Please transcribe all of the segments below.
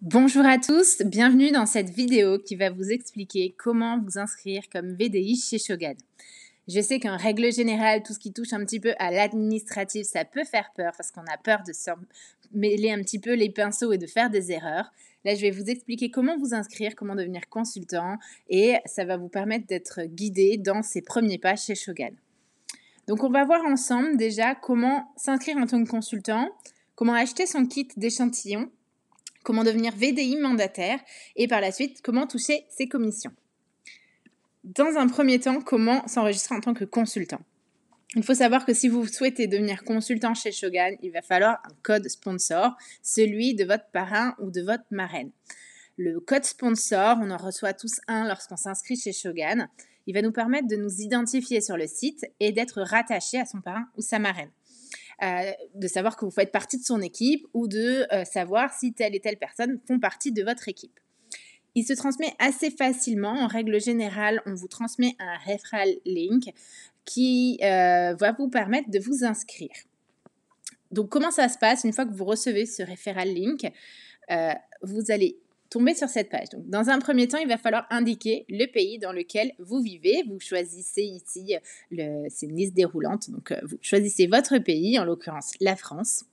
Bonjour à tous, bienvenue dans cette vidéo qui va vous expliquer comment vous inscrire comme VDI chez Shogun. Je sais qu'en règle générale, tout ce qui touche un petit peu à l'administratif, ça peut faire peur parce qu'on a peur de se mêler un petit peu les pinceaux et de faire des erreurs. Là, je vais vous expliquer comment vous inscrire, comment devenir consultant et ça va vous permettre d'être guidé dans ces premiers pas chez Shogun. Donc, on va voir ensemble déjà comment s'inscrire en tant que consultant, comment acheter son kit d'échantillon, comment devenir VDI mandataire et par la suite, comment toucher ses commissions. Dans un premier temps, comment s'enregistrer en tant que consultant. Il faut savoir que si vous souhaitez devenir consultant chez Shogun, il va falloir un code sponsor, celui de votre parrain ou de votre marraine. Le code sponsor, on en reçoit tous un lorsqu'on s'inscrit chez Shogun. Il va nous permettre de nous identifier sur le site et d'être rattaché à son parrain ou sa marraine. De savoir que vous faites partie de son équipe ou de savoir si telle et telle personne font partie de votre équipe. Il se transmet assez facilement. En règle générale, on vous transmet un referral link qui va vous permettre de vous inscrire. Donc, comment ça se passe? Une fois que vous recevez ce referral link, vous allez tomber sur cette page. Donc, dans un premier temps, il va falloir indiquer le pays dans lequel vous vivez. Vous choisissez ici, c'est une liste déroulante, donc vous choisissez votre pays, en l'occurrence la France.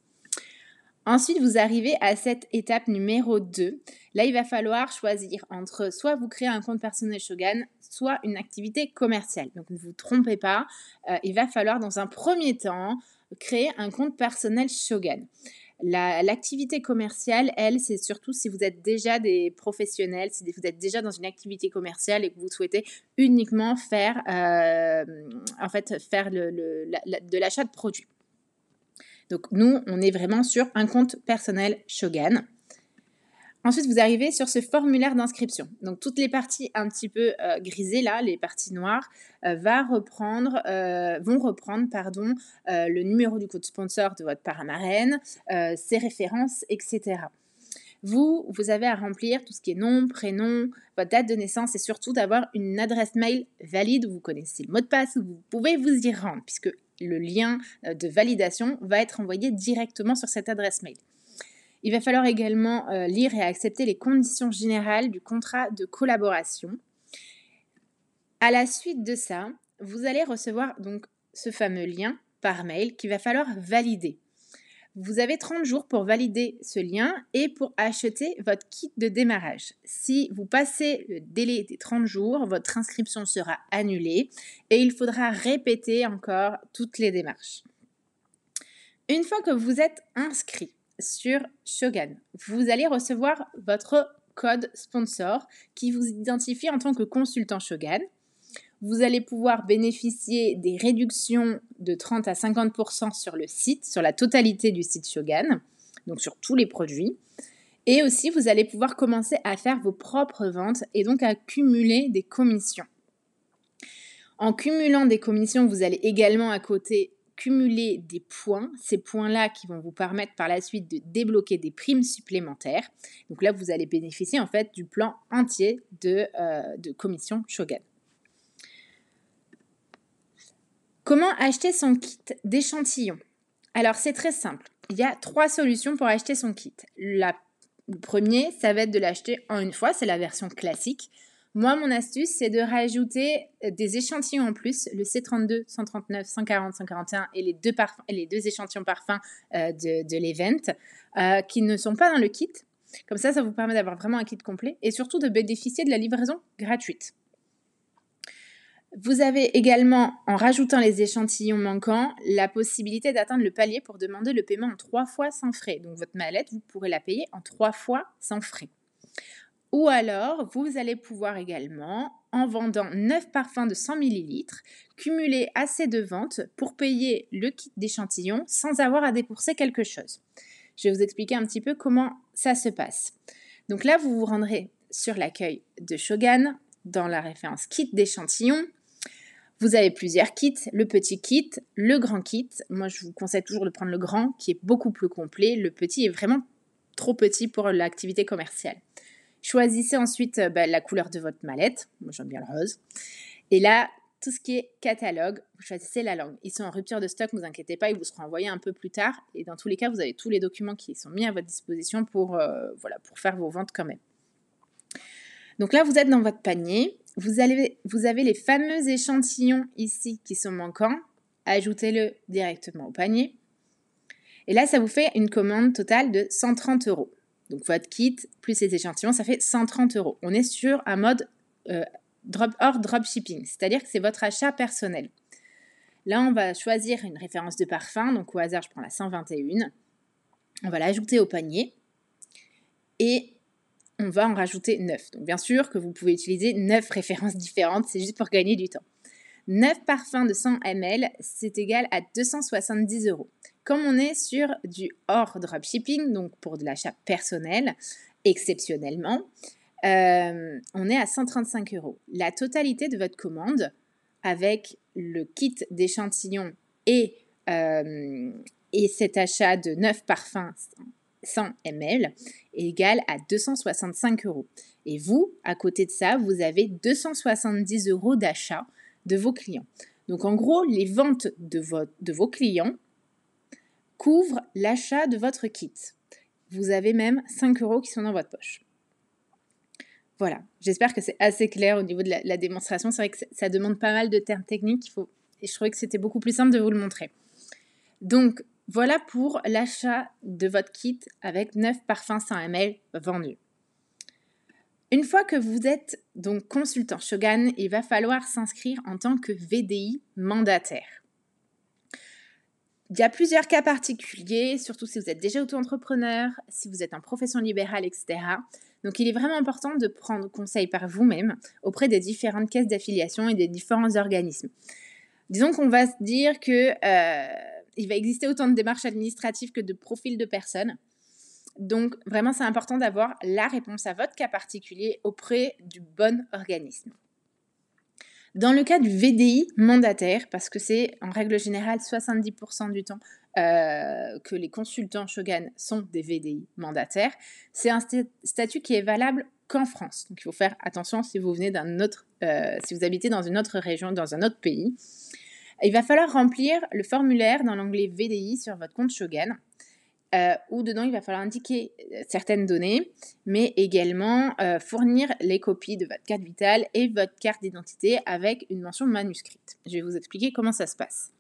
Ensuite, vous arrivez à cette étape numéro 2. Là, il va falloir choisir entre soit vous créez un compte personnel Shogun, soit une activité commerciale. Donc, ne vous trompez pas, il va falloir dans un premier temps créer un compte personnel Shogun. L'activité commerciale, elle, c'est surtout si vous êtes déjà des professionnels, si vous êtes déjà dans une activité commerciale et que vous souhaitez uniquement faire, de l'achat de produits. Donc, nous, on est vraiment sur un compte personnel Shogun. Ensuite, vous arrivez sur ce formulaire d'inscription. Donc, toutes les parties un petit peu grisées, là, les parties noires, vont reprendre le numéro du code sponsor de votre parrain-marraine, ses références, etc. Vous avez à remplir tout ce qui est nom, prénom, votre date de naissance et surtout d'avoir une adresse mail valide où vous connaissez le mot de passe, où vous pouvez vous y rendre puisque le lien de validation va être envoyé directement sur cette adresse mail. Il va falloir également lire et accepter les conditions générales du contrat de collaboration. À la suite de ça, vous allez recevoir donc ce fameux lien par mail qu'il va falloir valider. Vous avez 30 jours pour valider ce lien et pour acheter votre kit de démarrage. Si vous passez le délai des 30 jours, votre inscription sera annulée et il faudra répéter encore toutes les démarches. Une fois que vous êtes inscrit sur Shogun, vous allez recevoir votre code sponsor qui vous identifie en tant que consultant Shogun. Vous allez pouvoir bénéficier des réductions de 30 à 50% sur le site, sur la totalité du site Shogun, donc sur tous les produits. Et aussi, vous allez pouvoir commencer à faire vos propres ventes et donc à cumuler des commissions. En cumulant des commissions, vous allez également à côté cumuler des points, ces points-là qui vont vous permettre par la suite de débloquer des primes supplémentaires. Donc là, vous allez bénéficier en fait du plan entier de commission Shogun. Comment acheter son kit d'échantillons? Alors, c'est très simple. Il y a 3 solutions pour acheter son kit. Le premier, ça va être de l'acheter en une fois, c'est la version classique. Moi, mon astuce, c'est de rajouter des échantillons en plus, le C32, 139, 140, 141 et les deux échantillons parfums de l'event qui ne sont pas dans le kit. Comme ça vous permet d'avoir vraiment un kit complet et surtout de bénéficier de la livraison gratuite. Vous avez également, en rajoutant les échantillons manquants, la possibilité d'atteindre le palier pour demander le paiement en 3 fois sans frais. Donc votre mallette, vous pourrez la payer en 3 fois sans frais. Ou alors, vous allez pouvoir également, en vendant 9 parfums de 100 ml, cumuler assez de ventes pour payer le kit d'échantillons sans avoir à débourser quelque chose. Je vais vous expliquer un petit peu comment ça se passe. Donc là, vous vous rendrez sur l'accueil de Shogun, dans la référence kit d'échantillons. Vous avez plusieurs kits, le petit kit, le grand kit. Moi, je vous conseille toujours de prendre le grand qui est beaucoup plus complet. Le petit est vraiment trop petit pour l'activité commerciale. Choisissez ensuite la couleur de votre mallette. Moi, j'aime bien le rose. Et là, tout ce qui est catalogue, vous choisissez la langue. Ils sont en rupture de stock, ne vous inquiétez pas, ils vous seront envoyés un peu plus tard. Et dans tous les cas, vous avez tous les documents qui sont mis à votre disposition pour faire vos ventes quand même. Donc là, vous êtes dans votre panier. Vous avez les fameux échantillons ici qui sont manquants. Ajoutez-le directement au panier. Et là, ça vous fait une commande totale de 130 €. Donc votre kit plus les échantillons, ça fait 130 €. On est sur un mode hors dropshipping, c'est-à-dire que c'est votre achat personnel. Là, on va choisir une référence de parfum. Donc au hasard, je prends la 121. On va l'ajouter au panier. Et on va en rajouter 9. Donc bien sûr que vous pouvez utiliser 9 références différentes, c'est juste pour gagner du temps. 9 parfums de 100 ml, c'est égal à 270 €. Comme on est sur du hors dropshipping, donc pour de l'achat personnel, exceptionnellement, on est à 135 €. La totalité de votre commande, avec le kit d'échantillons et cet achat de 9 parfums 100 ml est égal à 265 €. Et vous, à côté de ça, vous avez 270 € d'achat de vos clients. Donc en gros, les ventes de vos clients couvrent l'achat de votre kit. Vous avez même 5 € qui sont dans votre poche. Voilà, j'espère que c'est assez clair au niveau de la démonstration. C'est vrai que ça demande pas mal de termes techniques, et je trouvais que c'était beaucoup plus simple de vous le montrer. Donc, voilà pour l'achat de votre kit avec 9 parfums 100 ml vendus. Une fois que vous êtes donc consultant Shogun, il va falloir s'inscrire en tant que VDI mandataire. Il y a plusieurs cas particuliers, surtout si vous êtes déjà auto-entrepreneur, si vous êtes en profession libérale, etc. Donc, il est vraiment important de prendre conseil par vous-même auprès des différentes caisses d'affiliation et des différents organismes. Disons qu'on va se dire que il va exister autant de démarches administratives que de profils de personnes. Donc, vraiment, c'est important d'avoir la réponse à votre cas particulier auprès du bon organisme. Dans le cas du VDI mandataire, parce que c'est en règle générale 70% du temps que les consultants Shogun sont des VDI mandataires, c'est un statut qui est valable qu'en France. Donc, il faut faire attention si vous venez si vous habitez dans une autre région, dans un autre pays. Il va falloir remplir le formulaire dans l'onglet VDI sur votre compte Shogun, où dedans il va falloir indiquer certaines données, mais également fournir les copies de votre carte vitale et votre carte d'identité avec une mention manuscrite. Je vais vous expliquer comment ça se passe.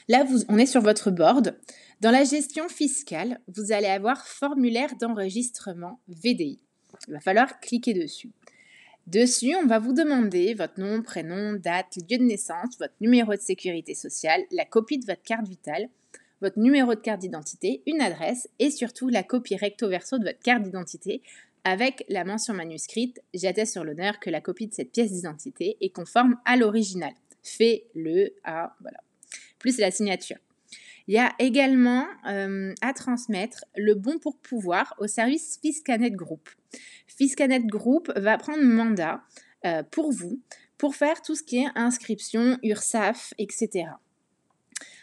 Là, on est sur votre board. Dans la gestion fiscale, vous allez avoir formulaire d'enregistrement VDI. Il va falloir cliquer dessus. Dessus, on va vous demander votre nom, prénom, date, lieu de naissance, votre numéro de sécurité sociale, la copie de votre carte vitale, votre numéro de carte d'identité, une adresse et surtout la copie recto verso de votre carte d'identité avec la mention manuscrite « J'atteste sur l'honneur que la copie de cette pièce d'identité est conforme à l'original. Fait-le à… » voilà. Plus la signature. Il y a également à transmettre le bon pour pouvoir au service Fiscanet Group. Fiscanet Group va prendre mandat pour vous pour faire tout ce qui est inscription, URSSAF, etc.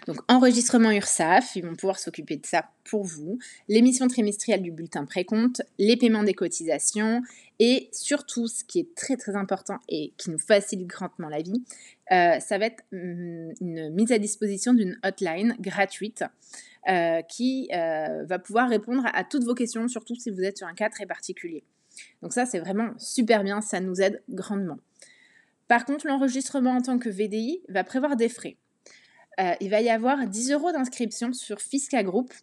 Donc, enregistrement URSSAF, ils vont pouvoir s'occuper de ça pour vous, l'émission trimestrielle du bulletin précompte, les paiements des cotisations et surtout, ce qui est très très important et qui nous facilite grandement la vie, ça va être une mise à disposition d'une hotline gratuite qui va pouvoir répondre à toutes vos questions, surtout si vous êtes sur un cas très particulier. Donc ça, c'est vraiment super bien, ça nous aide grandement. Par contre, l'enregistrement en tant que VDI va prévoir des frais. Il va y avoir 10 € d'inscription sur Fisca Group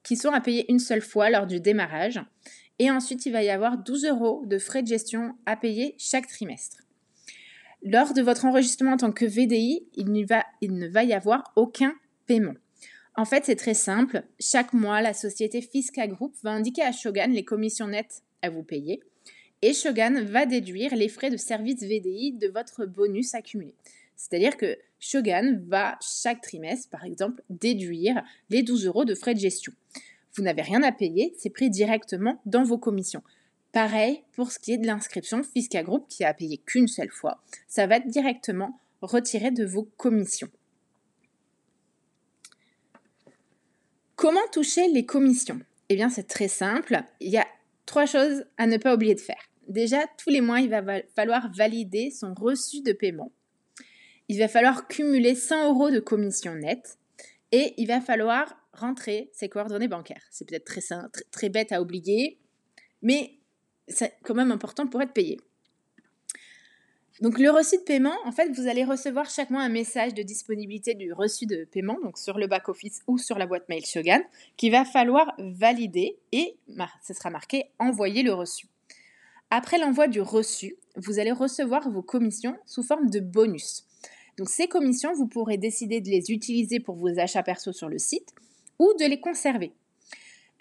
qui sont à payer une seule fois lors du démarrage. Et ensuite, il va y avoir 12 € de frais de gestion à payer chaque trimestre. Lors de votre enregistrement en tant que VDI, il ne va y avoir aucun paiement. En fait, c'est très simple. Chaque mois, la société Fisca Group va indiquer à Shogun les commissions nettes à vous payer. Et Shogun va déduire les frais de service VDI de votre bonus accumulé. C'est-à-dire que Shogun va chaque trimestre, par exemple, déduire les 12 € de frais de gestion. Vous n'avez rien à payer, c'est pris directement dans vos commissions. Pareil pour ce qui est de l'inscription Fisca Group qui a payé qu'une seule fois. Ça va être directement retiré de vos commissions. Comment toucher les commissions ? Eh bien, c'est très simple. Il y a 3 choses à ne pas oublier de faire. Déjà, tous les mois, il va falloir valider son reçu de paiement. il va falloir cumuler 100 € de commission nette et il va falloir rentrer ses coordonnées bancaires. C'est peut-être très bête à oublier, mais c'est quand même important pour être payé. Donc le reçu de paiement, en fait, vous allez recevoir chaque mois un message de disponibilité du reçu de paiement, donc sur le back-office ou sur la boîte mail Shogan, qu'il va falloir valider et ce sera marqué « Envoyer le reçu ». Après l'envoi du reçu, vous allez recevoir vos commissions sous forme de bonus. Donc ces commissions, vous pourrez décider de les utiliser pour vos achats perso sur le site ou de les conserver.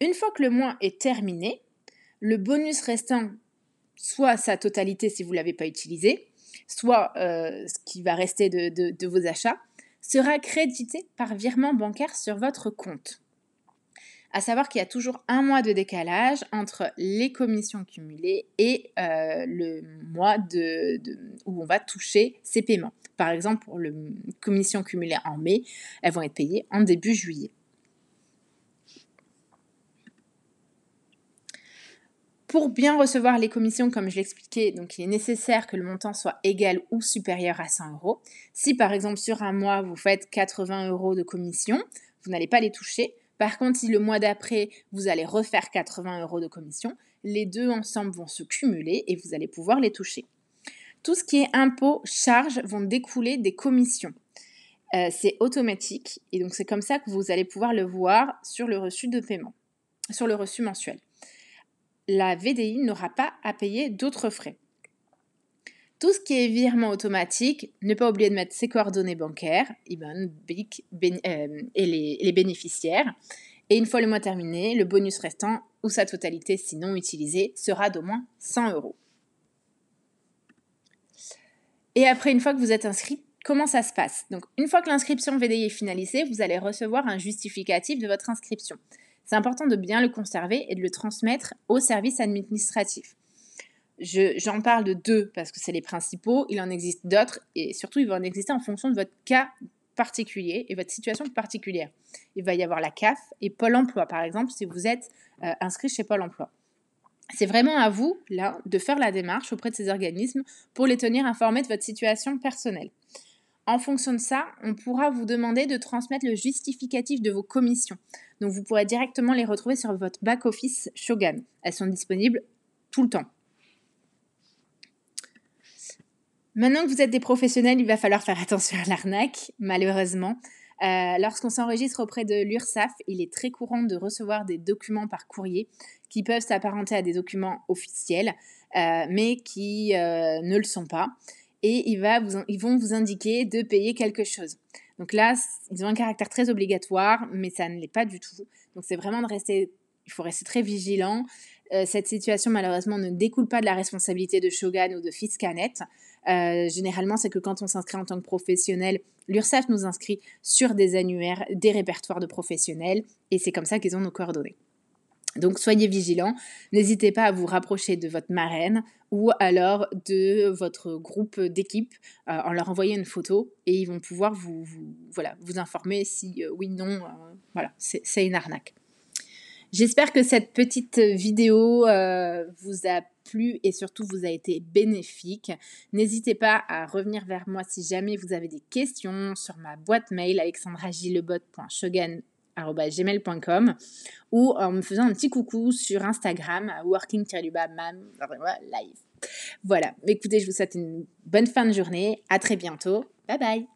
Une fois que le mois est terminé, le bonus restant, soit sa totalité si vous ne l'avez pas utilisé, soit ce qui va rester de vos achats, sera crédité par virement bancaire sur votre compte. À savoir qu'il y a toujours un mois de décalage entre les commissions cumulées et le mois où on va toucher ces paiements. Par exemple, pour les commissions cumulées en mai, elles vont être payées en début juillet. Pour bien recevoir les commissions, comme je l'expliquais, donc il est nécessaire que le montant soit égal ou supérieur à 100 €. Si par exemple sur un mois, vous faites 80 € de commission, vous n'allez pas les toucher. Par contre, si le mois d'après, vous allez refaire 80 € de commission, les deux ensemble vont se cumuler et vous allez pouvoir les toucher. Tout ce qui est impôts, charges vont découler des commissions. C'est automatique et donc c'est comme ça que vous allez pouvoir le voir sur le reçu de paiement, sur le reçu mensuel. La VDI n'aura pas à payer d'autres frais. Tout ce qui est virement automatique, ne pas oublier de mettre ses coordonnées bancaires, IBAN, BIC et les bénéficiaires. Et une fois le mois terminé, le bonus restant ou sa totalité, sinon utilisé, sera d'au moins 100 €. Et après, une fois que vous êtes inscrit, comment ça se passe? Donc, une fois que l'inscription VDI est finalisée, vous allez recevoir un justificatif de votre inscription. C'est important de bien le conserver et de le transmettre au service administratif. J'en parle de 2 parce que c'est les principaux. Il en existe d'autres et surtout, il va en exister en fonction de votre cas particulier et votre situation particulière. Il va y avoir la CAF et Pôle emploi, par exemple, si vous êtes inscrit chez Pôle emploi. C'est vraiment à vous, là, de faire la démarche auprès de ces organismes pour les tenir informés de votre situation personnelle. En fonction de ça, on pourra vous demander de transmettre le justificatif de vos commissions. Donc, vous pourrez directement les retrouver sur votre back-office Shogan. Elles sont disponibles tout le temps. Maintenant que vous êtes des professionnels, il va falloir faire attention à l'arnaque, malheureusement. Lorsqu'on s'enregistre auprès de l'URSSAF, il est très courant de recevoir des documents par courrier qui peuvent s'apparenter à des documents officiels, mais qui ne le sont pas. Et ils vont vous indiquer de payer quelque chose. Donc là, ils ont un caractère très obligatoire, mais ça ne l'est pas du tout. Donc c'est vraiment il faut rester très vigilant. Cette situation, malheureusement, ne découle pas de la responsabilité de Shogan ou de Fiscanet. Généralement, c'est que quand on s'inscrit en tant que professionnel, l'URSSAF nous inscrit sur des annuaires, des répertoires de professionnels, et c'est comme ça qu'ils ont nos coordonnées. Donc, soyez vigilants. N'hésitez pas à vous rapprocher de votre marraine ou alors de votre groupe d'équipe en leur envoyant une photo et ils vont pouvoir vous informer si oui, non, c'est une arnaque. J'espère que cette petite vidéo vous a plu et surtout vous a été bénéfique. N'hésitez pas à revenir vers moi si jamais vous avez des questions sur ma boîte mail alexandragilebot.shogan@gmail.com ou en me faisant un petit coucou sur Instagram à working-mam live. Voilà, écoutez, je vous souhaite une bonne fin de journée. À très bientôt. Bye bye.